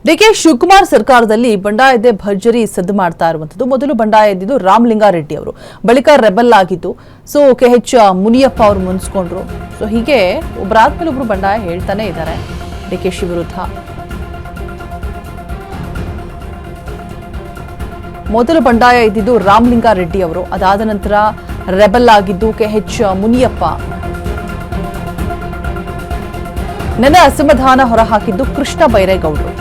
DK Shivakumar ಸರ್ಕಾರದಲ್ಲಿ ಬಂಡಾಯದ ಭರ್ಜರಿ ಸದ್ದು ಮಾಡ್ತಾ ಇರುವಂತದ್ದು. ಮೊದಲು ಬಂಡಾಯ ಎದ್ದಿದ್ದು ರಾಮಲಿಂಗಾರೆಡ್ಡಿ ಅವರು, ಬಳಿಕ ರೆಬೆಲ್ ಆಗಿದ್ದು. ಸೊ KH ಮುನಿಯಪ್ಪ ಅವರು ಮುನ್ಸ್ಕೊಂಡ್ರು. ಸೊ ಹೀಗೆ ಒಬ್ಬರಾದ್ಮೇಲೆ ಒಬ್ರು ಬಂಡಾಯ ಹೇಳ್ತಾನೆ ಇದ್ದಾರೆ DKಶಿ ವಿರುದ್ಧ. ಮೊದಲು ಬಂಡಾಯ ಎದ್ದಿದ್ದು ರಾಮಲಿಂಗಾರೆಡ್ಡಿ ಅವರು, ಅದಾದ ನಂತರ ರೆಬೆಲ್ ಆಗಿದ್ದು KH ಮುನಿಯಪ್ಪ. ನನ್ನ ಅಸಮಾಧಾನ ಹೊರಹಾಕಿದ್ದು ಕೃಷ್ಣ ಬೈರೇಗೌಡರು.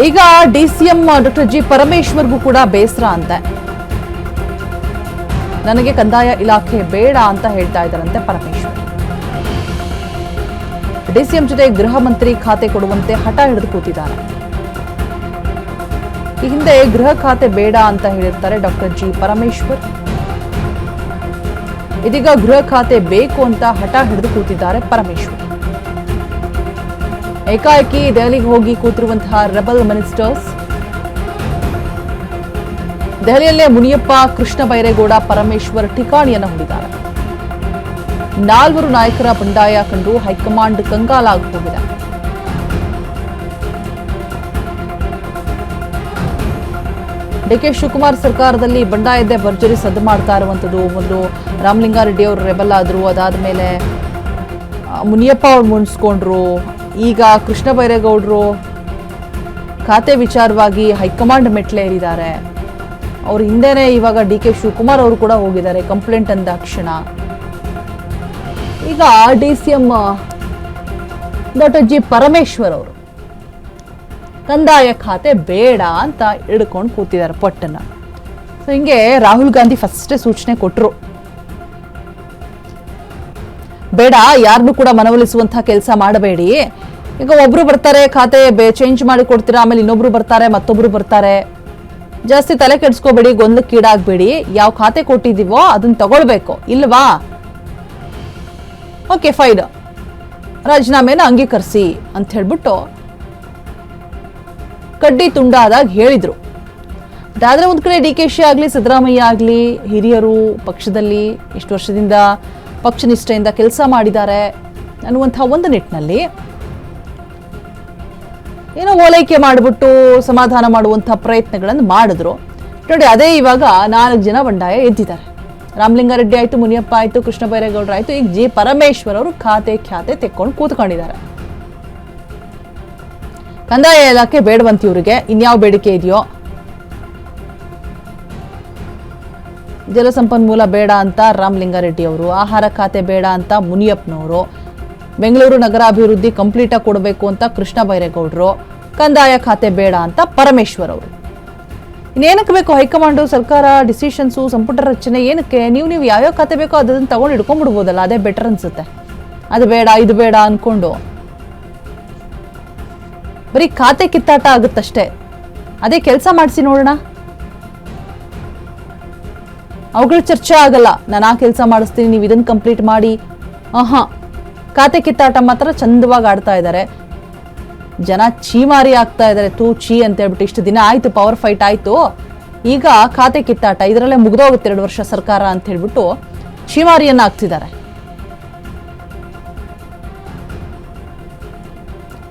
ಈಗ DCM ಡಾಕ್ಟರ್ ಜಿ ಪರಮೇಶ್ವರ್ಗೂ ಕೂಡ ಬೇಸರ ಅಂತೆ. ನನಗೆ ಕಂದಾಯ ಇಲಾಖೆ ಬೇಡ ಅಂತ ಹೇಳ್ತಾ ಇದ್ದಾರಂತೆ ಪರಮೇಶ್ವರ್. DCM ಜೊತೆ ಗೃಹ ಮಂತ್ರಿ ಖಾತೆ ಕೊಡುವಂತೆ ಹಠ ಹಿಡಿದು ಕೂತಿದ್ದಾರೆ. ಈ ಹಿಂದೆ ಗೃಹ ಖಾತೆ ಬೇಡ ಅಂತ ಹೇಳಿರ್ತಾರೆ ಡಾಕ್ಟರ್ ಜಿ ಪರಮೇಶ್ವರ್. ಇದೀಗ ಗೃಹ ಖಾತೆ ಬೇಕು ಅಂತ ಹಠ ಹಿಡಿದು ಕೂತಿದ್ದಾರೆ ಪರಮೇಶ್ವರ್. ಏಕಾಏಕಿ ದೆಹಲಿಗೆ ಹೋಗಿ ಕೂತಿರುವಂತಹ ರೆಬಲ್ ಮಿನಿಸ್ಟರ್ಸ್. ದೆಹಲಿಯಲ್ಲೇ ಮುನಿಯಪ್ಪ, ಕೃಷ್ಣ ಬೈರೇಗೌಡ, ಪರಮೇಶ್ವರ್ ಠಿಕಾಣಿಯನ್ನು ಹೂಡಿದ್ದಾರೆ. ನಾಲ್ವರು ನಾಯಕರ ಬಂಡಾಯ ಕಂಡು ಹೈಕಮಾಂಡ್ ಕಂಗಾಲಾಗಿ ಹೋಗಿದೆ. ಡಿಕೆ ಶಿವಕುಮಾರ್ ಸರ್ಕಾರದಲ್ಲಿ ಬಂಡಾಯದ್ದೇ ಭರ್ಜರಿ ಸದ್ದು ಮಾಡ್ತಾ ಇರುವಂತದ್ದು. ಮೊದಲು ರಾಮಲಿಂಗಾರೆಡ್ಡಿ ಅವರು ರೆಬೆಲ್ ಆದ್ರು, ಅದಾದ ಮೇಲೆ ಮುನಿಯಪ್ಪ ಅವ್ರು ಮುನ್ಸ್ಕೊಂಡ್ರು. ಈಗ ಕೃಷ್ಣ ಬೈರೇಗೌಡರು ಖಾತೆ ವಿಚಾರವಾಗಿ ಹೈಕಮಾಂಡ್ ಮೆಟ್ಲೇರಿದ್ದಾರೆ. ಅವ್ರ ಹಿಂದೆನೆ ಇವಾಗ DK ಶಿವಕುಮಾರ್ ಅವರು ಕೂಡ ಹೋಗಿದ್ದಾರೆ ಕಂಪ್ಲೇಂಟ್ ಅಂದ ಕ್ಷಣ. ಈಗ DCM ಡಾಕ್ಟರ್ ಜಿ ಪರಮೇಶ್ವರ್ ಅವರು ಕಂದಾಯ ಖಾತೆ ಬೇಡ ಅಂತ ಹಿಡ್ಕೊಂಡು ಕೂತಿದ್ದಾರೆ ಪಟ್ಟನ್ನ. ಸೊ ಹಿಂಗೆ ರಾಹುಲ್ ಗಾಂಧಿ ಫಸ್ಟ್ ಸೂಚನೆ ಕೊಟ್ಟರು, ಬೇಡ, ಯಾರನ್ನೂ ಕೂಡ ಮನವೊಲಿಸುವಂತಹ ಕೆಲಸ ಮಾಡಬೇಡಿ. ಈಗ ಒಬ್ರು ಬರ್ತಾರೆ, ಖಾತೆ ಚೇಂಜ್ ಮಾಡಿ ಕೊಡ್ತೀರಾ, ಆಮೇಲೆ ಇನ್ನೊಬ್ರು ಬರ್ತಾರೆ, ಮತ್ತೊಬ್ರು ಬರ್ತಾರೆ. ಜಾಸ್ತಿ ತಲೆ ಕೆಡಿಸ್ಕೋಬೇಡಿ, ಗೊಂದಲಕ್ಕೀಡಾಗಬೇಡಿ. ಯಾವ ಖಾತೆ ಕೊಟ್ಟಿದ್ದೀವೋ ಅದನ್ನ ತಗೊಳ್ಬೇಕು, ಇಲ್ವಾ? ಓಕೆ ಫೈನ್, ರಾಜೀನಾಮೆನ ಅಂಗೀಕರಿಸಿ ಅಂತ ಹೇಳ್ಬಿಟ್ಟು ಕಡ್ಡಿ ತುಂಡಾದಾಗ ಹೇಳಿದ್ರು. ಅದಾದ್ರೆ ಒಂದ್ ಕಡೆ DKಶಿ ಆಗ್ಲಿ, ಸಿದ್ದರಾಮಯ್ಯ ಆಗ್ಲಿ, ಹಿರಿಯರು ಪಕ್ಷದಲ್ಲಿ ಇಷ್ಟು ವರ್ಷದಿಂದ ಪಕ್ಷ ನಿಷ್ಠೆಯಿಂದ ಕೆಲಸ ಮಾಡಿದ್ದಾರೆ ಅನ್ನುವಂತಹ ಒಂದು ನಿಟ್ಟಿನಲ್ಲಿ ಏನೋ ಓಲೈಕೆ ಮಾಡಿಬಿಟ್ಟು ಸಮಾಧಾನ ಮಾಡುವಂತಹ ಪ್ರಯತ್ನಗಳನ್ನು ಮಾಡಿದ್ರು. ನೋಡಿ, ಅದೇ ಇವಾಗ 4 ಜನ ಬಂಡಾಯ ಎದ್ದಿದ್ದಾರೆ. ರಾಮಲಿಂಗಾರೆಡ್ಡಿ ಆಯ್ತು, ಮುನಿಯಪ್ಪ ಆಯ್ತು, ಕೃಷ್ಣ ಬೈರೇಗೌಡರು ಆಯ್ತು. ಈಗ ಜಿ ಪರಮೇಶ್ವರ್ ಅವರು ಖಾತೆ ತೆಕ್ಕೊಂಡು ಕೂತ್ಕೊಂಡಿದ್ದಾರೆ. ಕಂದಾಯ ಇಲಾಖೆ ಬೇಡವಂತ ಇವರಿಗೆ, ಇನ್ಯಾವ ಬೇಡಿಕೆ ಇದೆಯೋ. ಜಲಸಂಪನ್ಮೂಲ ಬೇಡ ಅಂತ ರಾಮಲಿಂಗಾರೆಡ್ಡಿ ಅವರು, ಆಹಾರ ಖಾತೆ ಬೇಡ ಅಂತ ಮುನಿಯಪ್ಪನವರು, ಬೆಂಗಳೂರು ನಗರಾಭಿವೃದ್ಧಿ ಕಂಪ್ಲೀಟ್ ಆಗಿ ಕೊಡಬೇಕು ಅಂತ ಕೃಷ್ಣ ಬೈರೇಗೌಡರು, ಕಂದಾಯ ಖಾತೆ ಬೇಡ ಅಂತ ಪರಮೇಶ್ವರ್ ಅವರು. ಇನ್ನೇನಕ್ಕೆ ಬೇಕು ಹೈಕಮಾಂಡು, ಸರ್ಕಾರ, ಡಿಸಿಷನ್ಸು, ಸಂಪುಟ ರಚನೆ? ಏನಕ್ಕೆ? ನೀವು ಯಾವ್ಯಾವ ಖಾತೆ ಬೇಕೋ ಅದನ್ನು ತಗೊಂಡು ಇಟ್ಕೊಂಡ್ಬಿಡ್ಬೋದಲ್ಲ, ಅದೇ ಬೆಟರ್ ಅನ್ಸುತ್ತೆ. ಅದು ಬೇಡ ಇದು ಬೇಡ ಅನ್ಕೊಂಡು ಬರೀ ಖಾತೆ ಕಿತ್ತಾಟ ಆಗುತ್ತಷ್ಟೇ. ಅದೇ ಕೆಲಸ ಮಾಡಿಸಿ ನೋಡೋಣ. ಅವುಗಳ ಚರ್ಚೆ ಆಗಲ್ಲ. ನಾನು ಆ ಕೆಲಸ ಮಾಡಿಸ್ತೀನಿ, ನೀವು ಇದನ್ನು ಕಂಪ್ಲೀಟ್ ಮಾಡಿ. ಖಾತೆ ಕಿತ್ತಾಟ ಮಾತ್ರ ಚಂದವಾಗಿ ಆಡ್ತಾ ಇದ್ದಾರೆ. ಜನ ಚೀಮಾರಿ ಆಗ್ತಾ ಇದ್ದಾರೆ. ಚೀ ಅಂತ ಹೇಳ್ಬಿಟ್ಟು ಇಷ್ಟು ದಿನ ಆಯ್ತು, ಪವರ್ ಫೈಟ್ ಆಯ್ತು, ಈಗ ಖಾತೆ ಕಿತ್ತಾಟ, ಇದರಲ್ಲೇ ಮುಗ್ದೋಗುತ್ತೆ 2 ವರ್ಷ ಸರ್ಕಾರ ಅಂತ ಹೇಳ್ಬಿಟ್ಟು ಚೀಮಾರಿಯನ್ನ ಆಗ್ತಿದ್ದಾರೆ.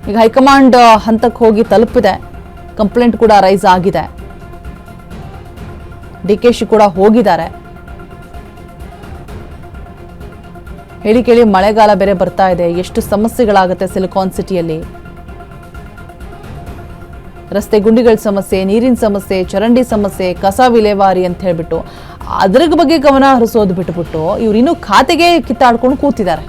ಈಗ ಹೈಕಮಾಂಡ್ ಹಂತಕ್ಕೆ ಹೋಗಿ ತಲುಪಿದೆ. ಕಂಪ್ಲೇಂಟ್ ಕೂಡ ರೈಸ್ ಆಗಿದೆ. DKಶಿ ಕೂಡ ಹೋಗಿದ್ದಾರೆ. ಹೇಳಿ ಕೇಳಿ ಮಳೆಗಾಲ ಬೇರೆ ಬರ್ತಾ ಇದೆ. ಎಷ್ಟು ಸಮಸ್ಯೆಗಳಾಗುತ್ತೆ ಸಿಲಿಕಾನ್ ಸಿಟಿಯಲ್ಲಿ. ರಸ್ತೆ ಗುಂಡಿಗಳ ಸಮಸ್ಯೆ, ನೀರಿನ ಸಮಸ್ಯೆ, ಚರಂಡಿ ಸಮಸ್ಯೆ, ಕಸ ವಿಲೇವಾರಿ ಅಂತ ಹೇಳ್ಬಿಟ್ಟು ಅದ್ರ ಬಗ್ಗೆ ಗಮನ ಹರಿಸೋದು ಬಿಟ್ಬಿಟ್ಟು ಇವ್ರು ಇನ್ನೂ ಖಾತೆಗೆ ಕಿತ್ತಾಡ್ಕೊಂಡು ಕೂತಿದ್ದಾರೆ.